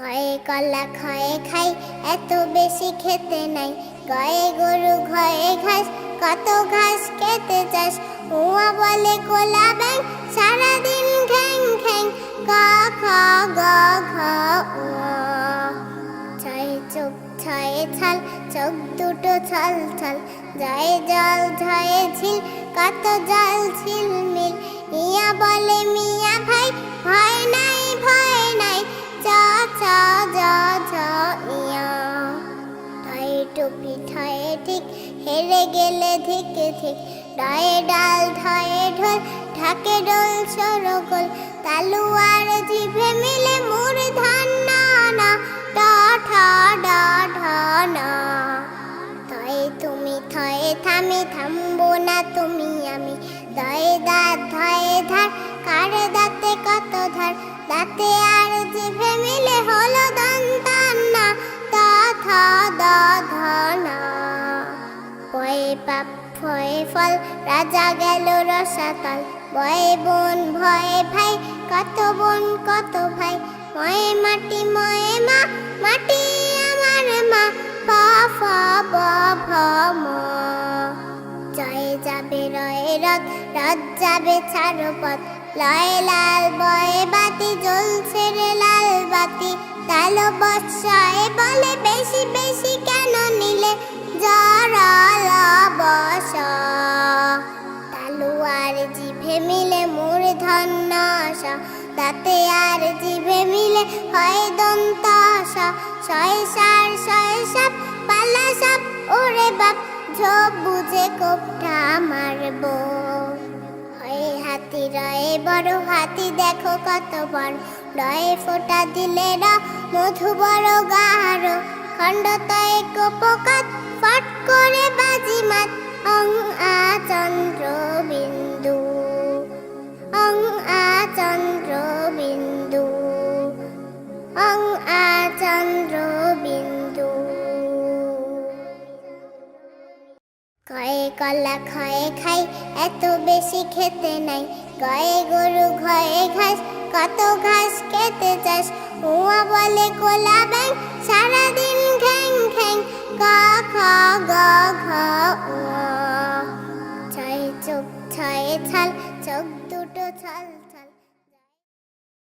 খয়ে কলা খয়ে খাই, এত বেশি খেতে নাই। গায়ে গরু ঘয়ে ঘাস, কত ঘাস খেতে চাস? উয়া বলে কোলা ব্যাং, সারাদিন ঘ্যাং ঘ্যাং। ক খ গ ঘ উয়া। ছয়ে চোখ ছয়ে ছাল, চোখ দুটো ছল ছল। জয়ে জল ঝয়ে ঝিল, কত জল ঝিলমিল। ইয়া বলে মিয়া ভাই, ভয় নাই ভয় নাই। চ ছ জ ঝ ইয়া। ঠয়ে টুপি ঠয়ে ঠিক, হেরে গেলে ধিকে ঠিক। ডয়ে ডাল ঢয়ে ঢোল, ঢাকে ডোল সরগোল। তালু আর জিভে মিলে মূর্ধন্য না। ট ঠ ড ঢ না। থয়ে তুমি থয়ে থামি, থামবো না তুমি আমি। দয়ে দাঁত ধয়ে ধার, কার দাঁতে কত ধার। দাঁতে আর জিভে মিলে হলো দন্তান্না। ত থ দ ধ না। পয়ে পাপ ফয়ে ফল, রাজা গেল রসাতল। বয়ে বোন ভয়ে ভাই, কত বোন কত ভাই। ময়ে মাটি ময়ে মা, মাটি আমার মা। প ফ ব ভ ম। জয়ে যাবে রয়ে রথ, রথ যাবে ছাড়ো পথ। লয়ে লাল বয়ে বাতি, জ্বলছে রে লাল বাতি। তালো বৎসয়ে বলে, বেশি বেশি কেন নিলে? জরল বস। তালু আর জিভে মিলে মূর্ধন্য ষ। দাঁতে আর জিভে মিলে হয় দন্ত স। শয়ে সার শয়ে সাপ, পালা সাপ ওরে বাপ। ঝোপ বুঝে কোপটা মারবো। হয়ে হাতি রয়ে বড়, হাতি দেখো কত বড়। রয়ে ফোঁটা দিলে র, মধু বড় গাঢ়। খণ্ডতয়ে কোপকাত, ফট করে বাজি মাত। অং আ চন্দ্র বিন্দু, অং আ চন্দ্র বিন্দু, অং আ চন্দ্র বিন্দু। খয়ে কলা খয়ে খাই, এত বেশি খেতে নাই। গায়ে গরু ঘয়ে ঘাস, কত ঘাস খেতে চাস? উয়া বলে কোলা ব্যাং, সারাদিন ঘ্যাং ঘ্যাং। ক খ গ ঘ উয়া। ছয়ে চোখ ছয়ে ছাল, চোখ দুটো ছল।